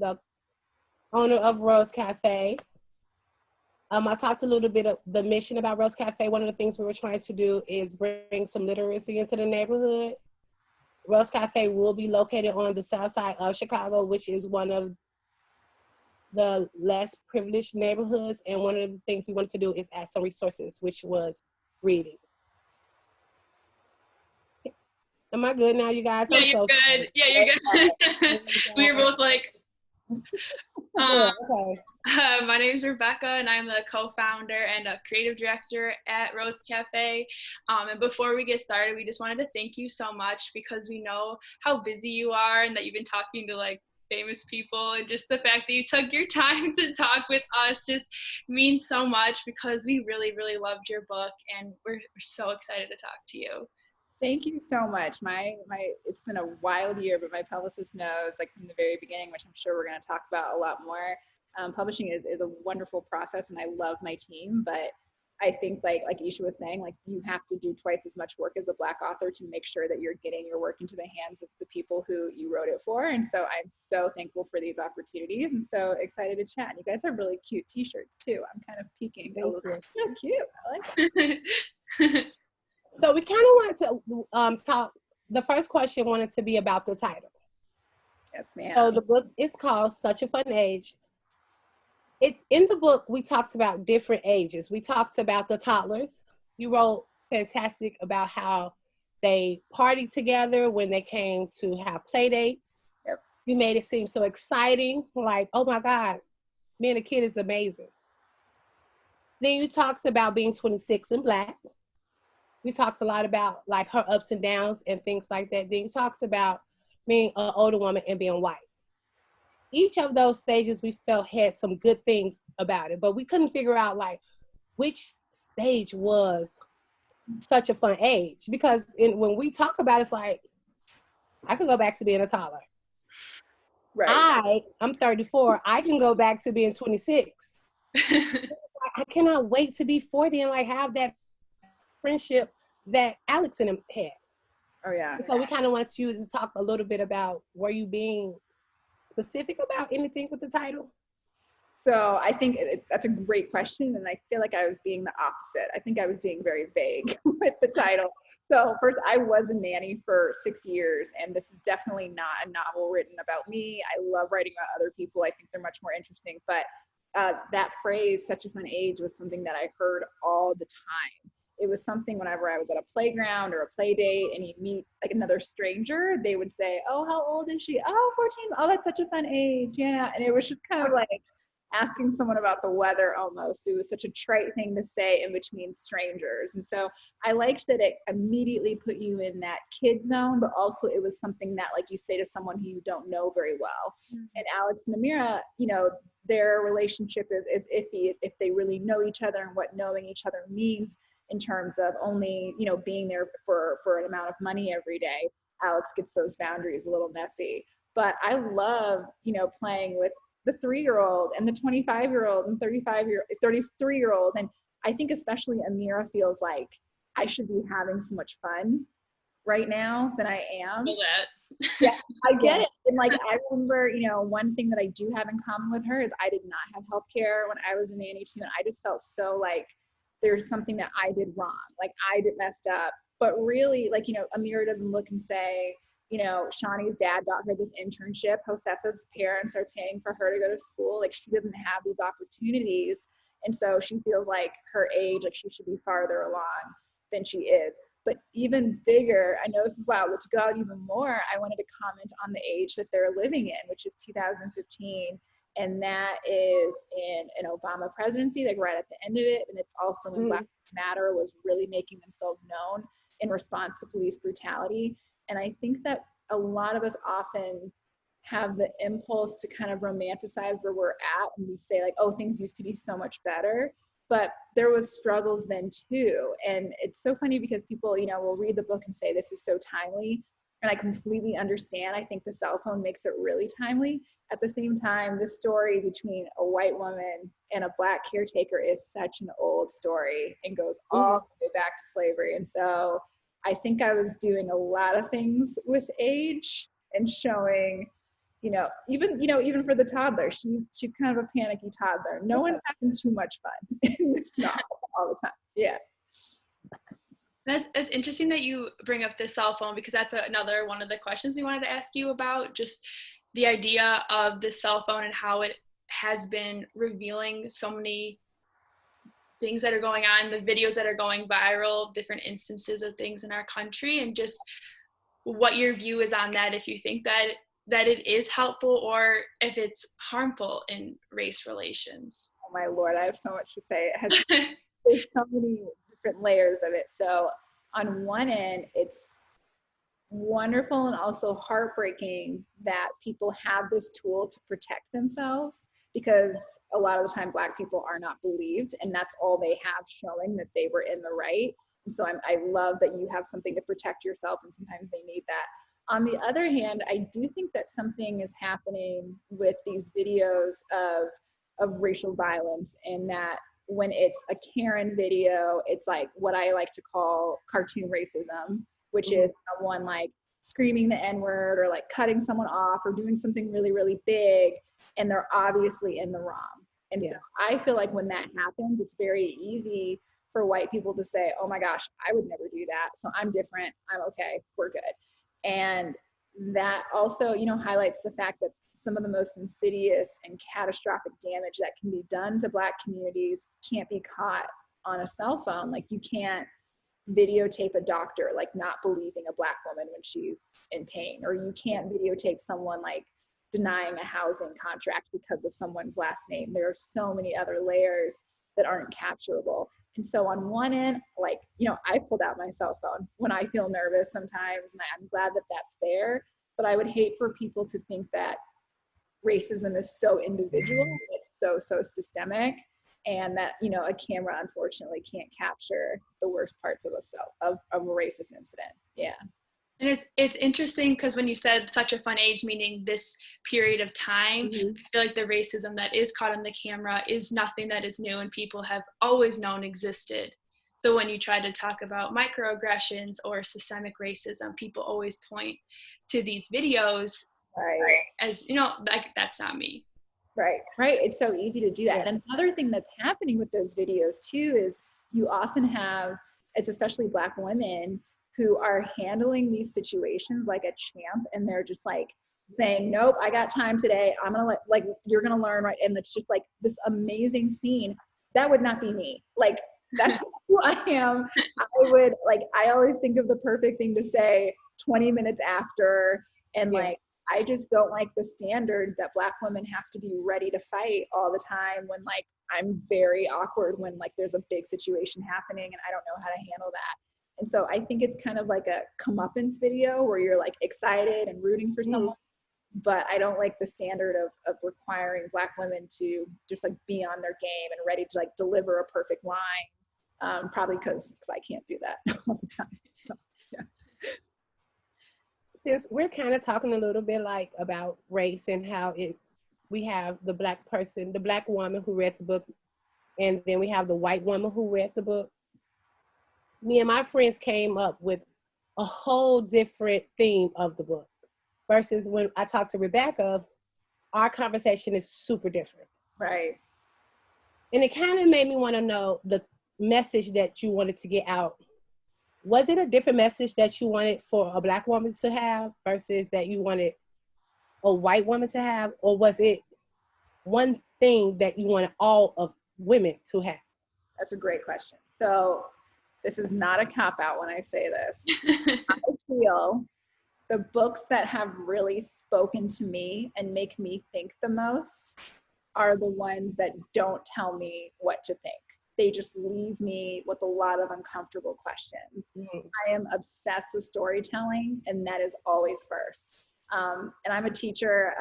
the owner of Rose Café. I talked a little bit of the mission about Rose Café. One of the things we were trying to do is bring some literacy into the neighborhood. Rose Café will be located on the south side of Chicago, which is one of the less privileged neighborhoods. And one of the things we wanted to do is add some resources, which was reading. Am I good now, you guys? Yeah, you're good. Sorry. Yeah, you're good. We were both like, okay. My name is Rebecca, and I'm the co-founder and a creative director at Rose Café. And before we get started, we just wanted to thank you so much because we know how busy you are and that you've been talking to like famous people, and just the fact that you took your time to talk with us just means so much because we really, really loved your book, and we're so excited to talk to you. Thank you so much. It's been a wild year, but my publicist knows, like from the very beginning, which I'm sure we're going to talk about a lot more. Publishing is a wonderful process, and I love my team. But I think, like Isha was saying, like you have to do twice as much work as a Black author to make sure that you're getting your work into the hands of the people who you wrote it for. And so I'm so thankful for these opportunities, and so excited to chat. And you guys have really cute T-shirts too. I'm kind of peeking. Thank you. So cute. I like it. So we kind of wanted to talk, the first question wanted to be about the title. Yes, ma'am. So the book is called Such a Fun Age. In the book, we talked about different ages. We talked about the toddlers. You wrote fantastic about how they partied together when they came to have play dates. Yep. You made it seem so exciting, like, oh my God, being a kid is amazing. Then you talked about being 26 and Black. We talked a lot about like her ups and downs and things like that. Then you talked about being an older woman and being white. Each of those stages we felt had some good things about it, but we couldn't figure out like which stage was such a fun age, because when we talk about it, it's like, I can go back to being a toddler. Right. I'm 34. I can go back to being 26. I cannot wait to be 40 and like have that friendship that Alex and him had. Oh yeah. So we kind of want you to talk a little bit about, were you being specific about anything with the title? So I think that's a great question, and I feel like I was being the opposite. I think I was being very vague with the title. So first, I was a nanny for 6 years, and this is definitely not a novel written about me. I love writing about other people. I think they're much more interesting, but that phrase, such a fun age, was something that I heard all the time. It was something whenever I was at a playground or a play date and you meet like another stranger, they would say, oh, how old is she? Oh, 14. Oh, that's such a fun age. Yeah. And it was just kind of like asking someone about the weather almost. It was such a trite thing to say in between strangers. And so I liked that it immediately put you in that kid zone, but also it was something that like you say to someone who you don't know very well. Mm-hmm. And Alex and Amira, you know, their relationship is iffy if they really know each other and what knowing each other means in terms of only, you know, being there for an amount of money every day. Alex gets those boundaries a little messy. But I love, you know, playing with the 3-year-old and the 25-year-old and 33-year-old. And I think especially Amira feels like I should be having so much fun right now than I am. Yeah, I get it. And like, I remember, you know, one thing that I do have in common with her is I did not have healthcare when I was a nanny too. And I just felt so like there's something that I did wrong. Like I did messed up, but really like, you know, Amira doesn't look and say, you know, Shawnee's dad got her this internship. Josefa's parents are paying for her to go to school. Like she doesn't have these opportunities. And so she feels like her age, like she should be farther along than she is. But even bigger, I know this is wild, but to go out even more, I wanted to comment on the age that they're living in, which is 2015. And that is in an Obama presidency, like right at the end of it. And it's also when Black Lives Matter was really making themselves known in response to police brutality. And I think that a lot of us often have the impulse to kind of romanticize where we're at. And we say like, oh, things used to be so much better. But there was struggles then too. And it's so funny because people, you know, will read the book and say, this is so timely. And I completely understand. I think the cell phone makes it really timely. At the same time, the story between a white woman and a Black caretaker is such an old story and goes all the way back to slavery. And so I think I was doing a lot of things with age and showing even for the toddler, she's kind of a panicky toddler. No one's having too much fun in this novel all the time. Yeah. It's interesting that you bring up the cell phone, because that's another one of the questions we wanted to ask you about, just the idea of the cell phone and how it has been revealing so many things that are going on, the videos that are going viral, different instances of things in our country, and just what your view is on that, if you think that it is helpful or if it's harmful in race relations. Oh my Lord, I have so much to say. There's so many different layers of it. So on one end, it's wonderful and also heartbreaking that people have this tool to protect themselves, because a lot of the time Black people are not believed, and that's all they have showing that they were in the right. And so I love that you have something to protect yourself, and sometimes they need that. On the other hand, I do think that something is happening with these videos of racial violence, and that when it's a Karen video, it's like what I like to call cartoon racism, which is someone like screaming the N-word or like cutting someone off or doing something really, really big, and they're obviously in the wrong. And so I feel like when that happens, it's very easy for white people to say, oh my gosh, I would never do that. So I'm different. I'm okay. We're good. And that also, highlights the fact that some of the most insidious and catastrophic damage that can be done to Black communities can't be caught on a cell phone. Like, you can't videotape a doctor like not believing a Black woman when she's in pain, or you can't videotape someone like denying a housing contract because of someone's last name. There are so many other layers that aren't capturable. And so on one end, I pulled out my cell phone when I feel nervous sometimes, and I'm glad that that's there. But I would hate for people to think that racism is so individual, it's so systemic, and that a camera unfortunately can't capture the worst parts of a racist incident. Yeah. And it's interesting because when you said such a fun age, meaning this period of time, I feel like the racism that is caught on the camera is nothing that is new, and people have always known existed. So when you try to talk about microaggressions or systemic racism, people always point to these videos as, like, that's not me. Right. It's so easy to do that. Yeah. And another thing that's happening with those videos too is you often have, it's especially Black women who are handling these situations like a champ, and they're just like saying, nope, I got time today. I'm going to you're going to learn, right? And it's just like this amazing scene. That would not be me. Like, that's who I am. I always think of the perfect thing to say 20 minutes after. And I just don't like the standard that Black women have to be ready to fight all the time, when I'm very awkward when there's a big situation happening and I don't know how to handle that. And so I think it's kind of like a comeuppance video where you're excited and rooting for someone, but I don't like the standard of requiring Black women to just be on their game and ready to deliver a perfect line, probably because I can't do that all the time. So, yeah. Since we're kind of talking a little bit about race and how we have the Black person, the Black woman who read the book, and then we have the white woman who read the book. Me and my friends came up with a whole different theme of the book versus when I talked to Rebecca, our conversation is super different. Right. And it kind of made me want to know the message that you wanted to get out. Was it a different message that you wanted for a Black woman to have versus that you wanted a white woman to have? Or was it one thing that you wanted all of women to have? That's a great question. So this is not a cop-out when I say this. I feel the books that have really spoken to me and make me think the most are the ones that don't tell me what to think. They just leave me with a lot of uncomfortable questions. I am obsessed with storytelling, and that is always first. And I'm a teacher.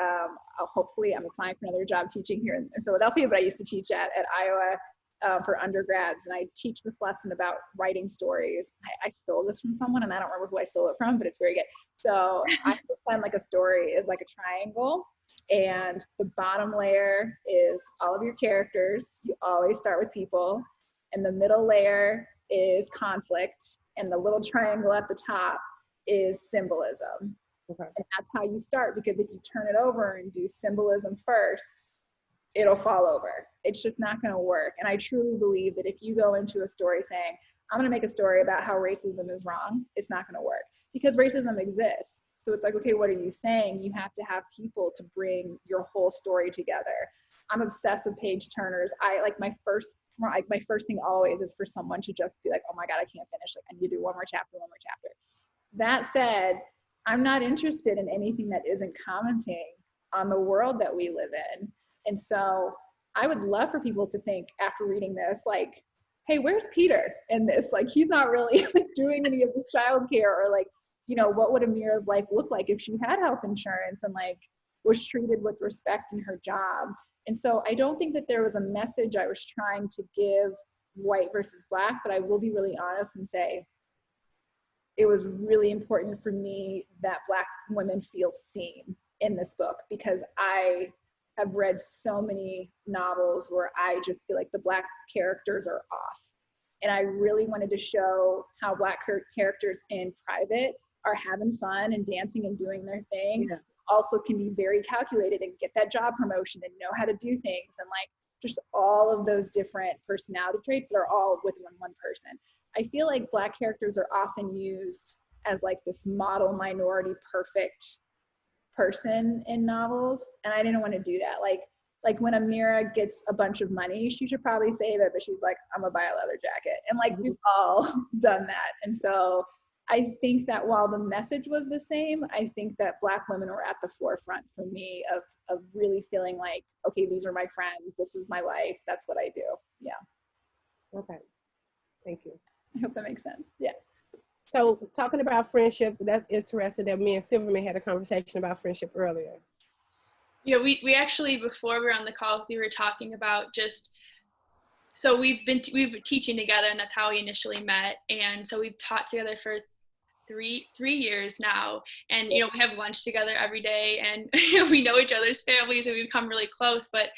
Hopefully I'm applying for another job teaching here in Philadelphia, but I used to teach at Iowa for undergrads, and I teach this lesson about writing stories. I stole this from someone, and I don't remember who I stole it from, but it's very good. So I find a story is like a triangle, and the bottom layer is all of your characters. You always start with people, and the middle layer is conflict, and the little triangle at the top is symbolism. Okay. And that's how you start, because if you turn it over and do symbolism first, it'll fall over. It's just not going to work. And I truly believe that if you go into a story saying, I'm going to make a story about how racism is wrong, it's not going to work, because racism exists. So it's like, okay, what are you saying? You have to have people to bring your whole story together. I'm obsessed with page turners. I like my first thing always is for someone to just be like, oh my God, I can't finish. Like, I need to do one more chapter. That said, I'm not interested in anything that isn't commenting on the world that we live in. And so I would love for people to think after reading this, like, hey, where's Peter in this? Like, he's not really like doing any of this childcare, or like, you know, what would Amira's life look like if she had health insurance and like was treated with respect in her job? And so I don't think that there was a message I was trying to give white versus Black, but I will be really honest and say it was really important for me that Black women feel seen in this book, because I have read so many novels where I just feel like the Black characters are off. And I really wanted to show how Black characters in private are having fun and dancing and doing their thing. Yeah. Also can be very calculated and get that job promotion and know how to do things, and like just all of those different personality traits that are all within one person. I feel like Black characters are often used as like this model minority perfect person in novels, and I didn't want to do that. Like when Amira gets a bunch of money, she should probably say that, but she's like, I'm gonna buy a leather jacket. And like we've all done that. And so I think that while the message was the same, I think that Black women were at the forefront for me of really feeling like, okay, these are my friends, this is my life, that's what I do. Yeah. Okay, thank you. I hope that makes sense. Yeah. So talking about friendship, that's interesting that me and Silverman had a conversation about friendship earlier. Yeah, we actually, before we were on the call, we were talking about just, so we've been teaching together, and that's how we initially met. And so we've taught together for three years now, and you know, we have lunch together every day, and we know each other's families, and we've become really close. But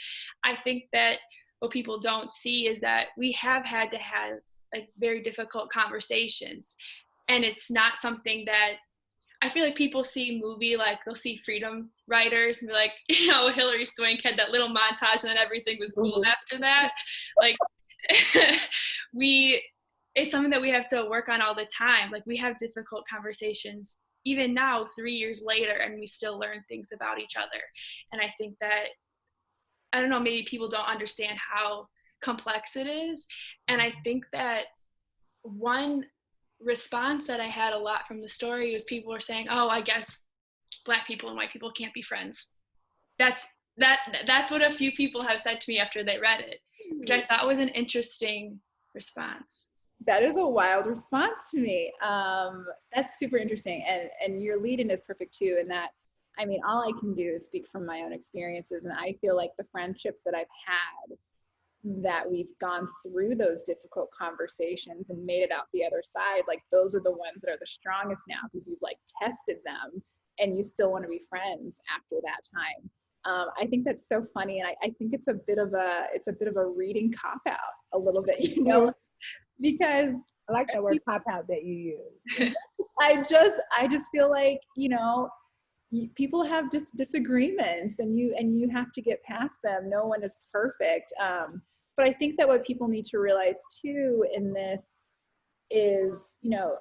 I think that what people don't see is that we have had to have like very difficult conversations, and it's not something that I feel like people see movie, like they'll see freedom writers and be like, you know, Hillary Swank had that little montage and then everything was cool after that. Like it's something that we have to work on all the time. Like we have difficult conversations even now, 3 years later, and we still learn things about each other. And I think that, I don't know, maybe people don't understand how complex it is. And I think that one response that I had a lot from the story was people were saying, oh, I guess Black people and white people can't be friends. That's what a few people have said to me after they read it, which I thought was an interesting response. That is a wild response to me. That's super interesting. And your lead-in is perfect too, in that, I mean, all I can do is speak from my own experiences. And I feel like the friendships that I've had, that we've gone through those difficult conversations and made it out the other side, like those are the ones that are the strongest now, because you've like tested them and you still want to be friends after that time. I think that's so funny. And I think it's a bit of a reading cop out a little bit, you know, because I like that word cop out that you use. I just feel like, you know, people have disagreements, and you have to get past them. No one is perfect. But I think that what people need to realize too in this is, you know,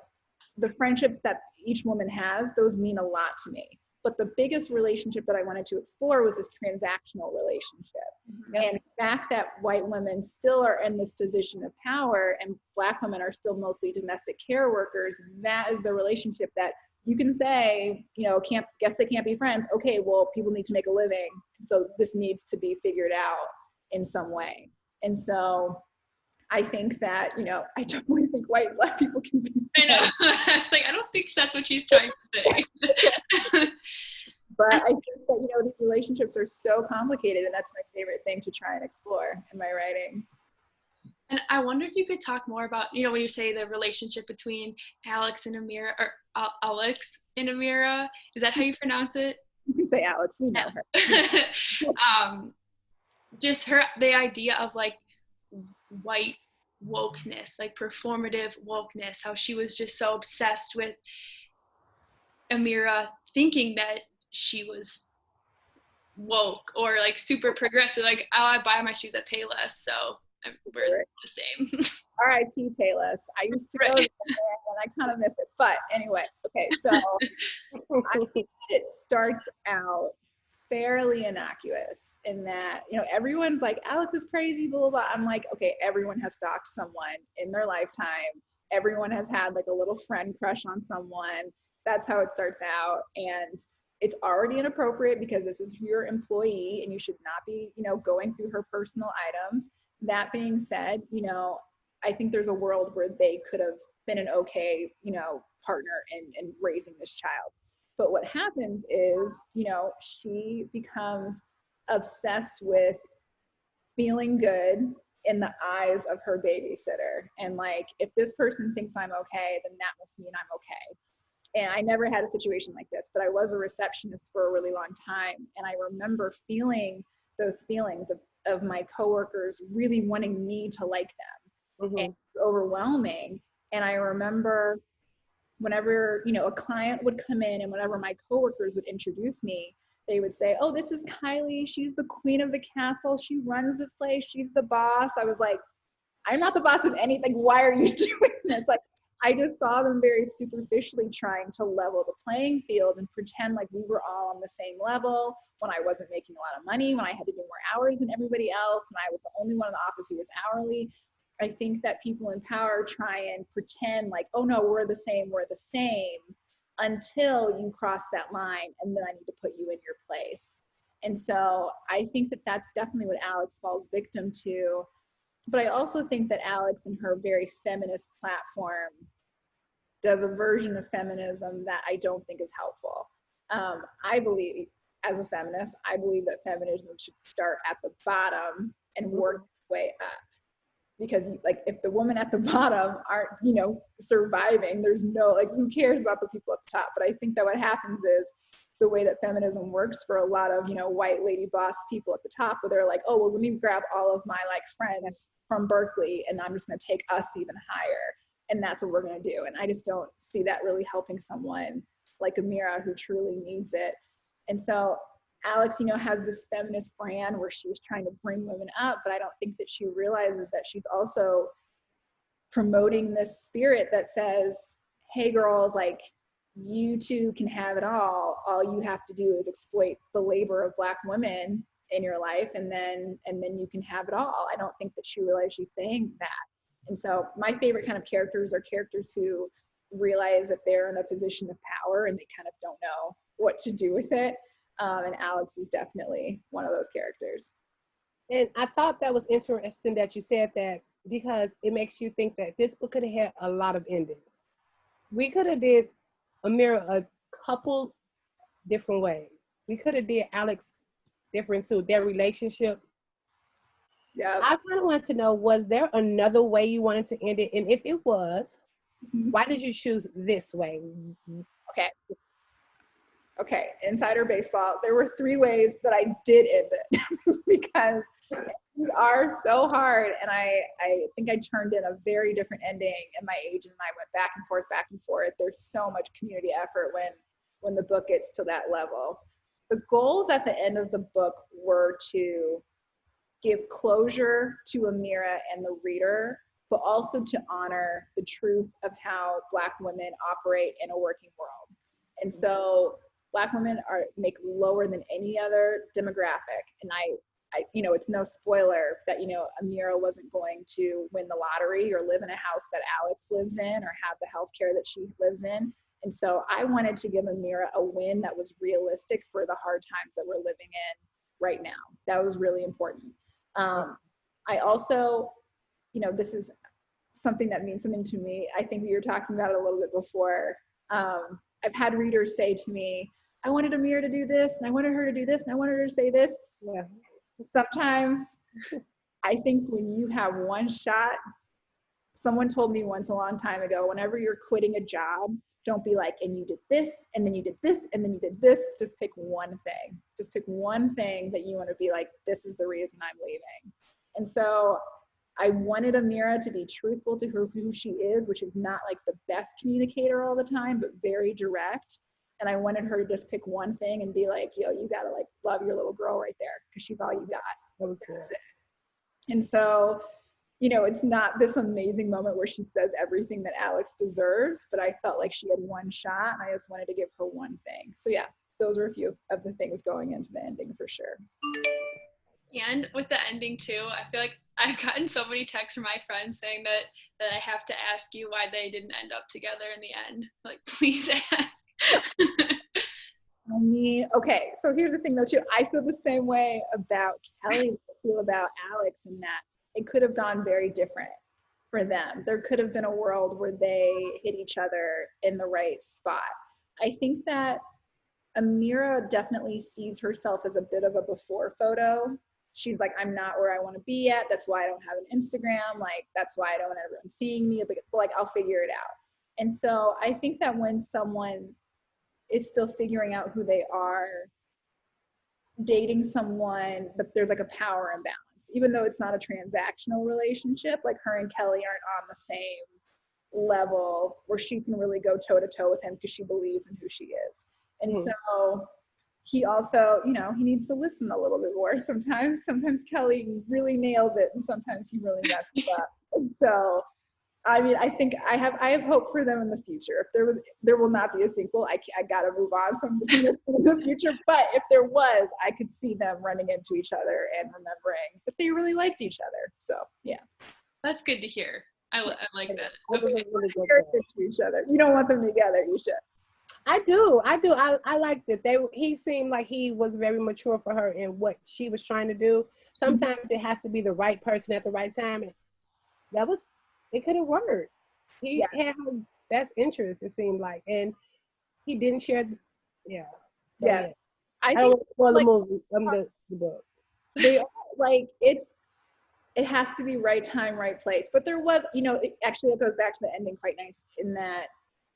the friendships that each woman has, those mean a lot to me. But the biggest relationship that I wanted to explore was this transactional relationship. Mm-hmm. And the fact that white women still are in this position of power and Black women are still mostly domestic care workers, that is the relationship that you can say, you know, guess they can't be friends. Okay, well, people need to make a living, so this needs to be figured out in some way. And so I think that, you know, I don't really think white and Black people can be friends. I know. I was like, I don't think that's what she's trying to say. But I think that, you know, these relationships are so complicated, and that's my favorite thing to try and explore in my writing. And I wonder if you could talk more about, you know, when you say the relationship between Alex and Amira, or Alex and Amira, is that how you pronounce it? You can say Alex, we know her. Just the idea of like white wokeness, like performative wokeness, how she was just so obsessed with Amira thinking that she was woke or like super progressive, like, oh, I buy my shoes at Payless, so we're the same. R.I.P. Payless. I used to go there and I kind of miss it. But anyway, okay, so I think that it starts out fairly innocuous in that, you know, everyone's like, Alex is crazy, blah, blah, blah. I'm like, okay, everyone has stalked someone in their lifetime. Everyone has had like a little friend crush on someone. That's how it starts out. And it's already inappropriate because this is your employee and you should not be, you know, going through her personal items. That being said, you know, I think there's a world where they could have been an okay, you know, partner in raising this child. But what happens is, you know, she becomes obsessed with feeling good in the eyes of her babysitter. And like, if this person thinks I'm okay, then that must mean I'm okay. And I never had a situation like this, but I was a receptionist for a really long time. And I remember feeling those feelings of my coworkers really wanting me to like them. Mm-hmm. And it's overwhelming. And I remember whenever, you know, a client would come in and whenever my coworkers would introduce me, they would say, oh, this is Kiley. She's the queen of the castle. She runs this place. She's the boss. I was like, I'm not the boss of anything. Why are you doing this? Like, I just saw them very superficially trying to level the playing field and pretend like we were all on the same level when I wasn't making a lot of money, when I had to do more hours than everybody else, when I was the only one in the office who was hourly. I think that people in power try and pretend like, oh no, we're the same, until you cross that line and then I need to put you in your place. And so I think that that's definitely what Alex falls victim to. But I also think that Alex, in her very feminist platform, does a version of feminism that I don't think is helpful. I believe, as a feminist, I believe that feminism should start at the bottom and work its way up. Because like, if the women at the bottom aren't, you know, surviving, there's no, like, who cares about the people at the top? But I think that what happens is the way that feminism works for a lot of, you know, white lady boss people at the top, where they're like, oh, well, let me grab all of my like friends from Berkeley and I'm just going to take us even higher. And that's what we're going to do. And I just don't see that really helping someone like Amira who truly needs it. And so Alex, you know, has this feminist brand where she's trying to bring women up, but I don't think that she realizes that she's also promoting this spirit that says, hey girls, like, you too can have it all. All you have to do is exploit the labor of Black women in your life, and then you can have it all. I don't think that she realized she's saying that. And so my favorite kind of characters are characters who realize that they're in a position of power and they kind of don't know what to do with it. And Alex is definitely one of those characters. And I thought that was interesting that you said that, because it makes you think that this book could have had a lot of endings. We could have did Amira a couple different ways. We could have did Alex different too, their relationship. Yeah. I kind of want to know, was there another way you wanted to end it? And if it was, why did you choose this way? Okay, insider baseball. There were 3 ways that I did end it because these are so hard. And I think I turned in a very different ending, and my agent and I went back and forth. There's so much community effort when the book gets to that level. The goals at the end of the book were to give closure to Amira and the reader, but also to honor the truth of how Black women operate in a working world. And so Black women make lower than any other demographic. And I, you know, it's no spoiler that, you know, Amira wasn't going to win the lottery or live in a house that Alex lives in or have the healthcare that she lives in. And so I wanted to give Amira a win that was realistic for the hard times that we're living in right now. That was really important. I also, you know, this is something that means something to me. I think we were talking about it a little bit before. I've had readers say to me, I wanted Amira to do this, and I wanted her to do this, and I wanted her to say this. Yeah. Sometimes I think when you have one shot, someone told me once a long time ago, whenever you're quitting a job, don't be like, and you did this, and then you did this, and then you did this. Just pick one thing. Just pick one thing that you want to be like, this is the reason I'm leaving. And so I wanted Amira to be truthful to who she is, which is not like the best communicator all the time, but very direct. And I wanted her to just pick one thing and be like, yo, you gotta like love your little girl right there because she's all you got. That was good. And so, you know, it's not this amazing moment where she says everything that Alex deserves, but I felt like she had one shot and I just wanted to give her one thing. So yeah, those were a few of the things going into the ending for sure. And with the ending too, I feel like I've gotten so many texts from my friends saying that I have to ask you why they didn't end up together in the end. Like, please ask. I mean, okay, so here's the thing though too. I feel the same way about Kelly as I feel about Alex, in that it could have gone very different for them. There could have been a world where they hit each other in the right spot. I think that Amira definitely sees herself as a bit of a before photo. She's like, I'm not where I want to be yet. That's why I don't have an Instagram. Like, that's why I don't want everyone seeing me. But like, I'll figure it out. And so I think that when someone is still figuring out who they are, dating someone, that there's like a power imbalance, even though it's not a transactional relationship. Like, her and Kelly aren't on the same level where she can really go toe to toe with him because she believes in who she is. And so he also, you know, he needs to listen a little bit more sometimes. Sometimes Kelly really nails it and sometimes he really messes up. And so, I mean, I think I have hope for them in the future. If there will not be a sequel. I got to move on from this in the future. But if there was, I could see them running into each other and remembering that they really liked each other. So yeah, That's good to hear. I like that. That was Okay. a really good they're to each other. You don't want them together. You should. I do. I liked it. He seemed like he was very mature for her in what she was trying to do. Sometimes it has to be the right person at the right time. And it could have worked. He had her best interest, it seemed like. And he didn't share. So, yes. yeah. I don't think want to spoil like, the movie. The book. They are, like, it has to be right time, right place. But there was, you know, it goes back to the ending quite nice in that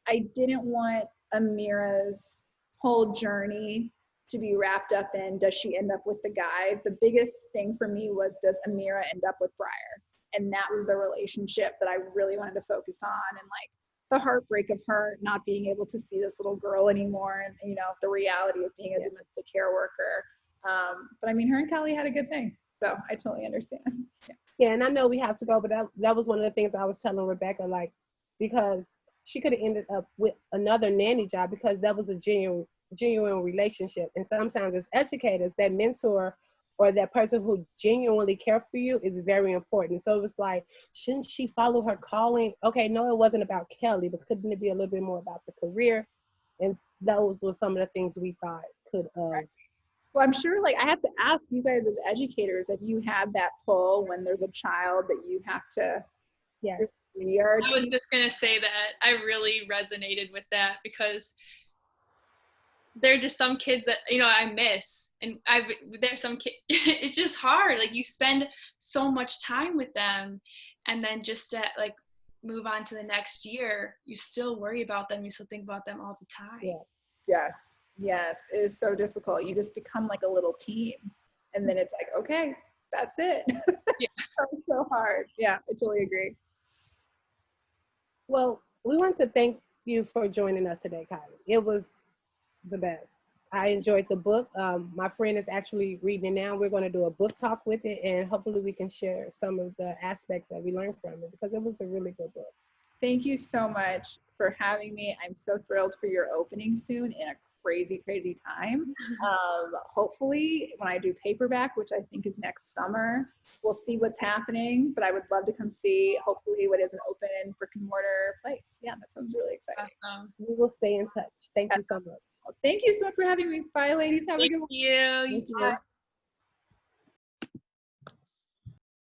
I didn't want Amira's whole journey to be wrapped up in, does she end up with the guy? The biggest thing for me was, does Amira end up with Briar? And that was the relationship that I really wanted to focus on, and like the heartbreak of her not being able to see this little girl anymore, and you know, the reality of being a domestic care worker. But I mean, her and Kelly had a good thing, so I totally understand. Yeah, and I know we have to go, but that was one of the things I was telling Rebecca, like, because she could have ended up with another nanny job because that was a genuine relationship. And sometimes as educators, that mentor or that person who genuinely care for you is very important. So it was like, shouldn't she follow her calling? Okay, no, it wasn't about Kelly, but couldn't it be a little bit more about the career? And those were some of the things we thought could Right. Well, I'm sure, like, I have to ask you guys as educators, if you had that pull when there's a child that you have to. Yes. I was just going to say that I really resonated with that because there are just some kids that, you know, I miss. And there's some kids, it's just hard. Like, you spend so much time with them and then just to, like, move on to the next year, you still worry about them. You still think about them all the time. Yeah. Yes. It is so difficult. You just become like a little team. And then it's like, okay, that's it. It's so hard. Yeah, I totally agree. Well, we want to thank you for joining us today, Kylie. It was the best. I enjoyed the book. My friend is actually reading it now. We're going to do a book talk with it, and hopefully we can share some of the aspects that we learned from it because it was a really good book. Thank you so much for having me. I'm so thrilled for your opening soon in a crazy time. Hopefully when I do paperback, which I think is next summer, we'll see what's happening, but I would love to come see hopefully what is an open brick and mortar place. Yeah, that sounds really exciting. We will stay in touch. Thank you so much. Well, thank you so much for having me. Bye, ladies. Have a good one. Thank you. You too.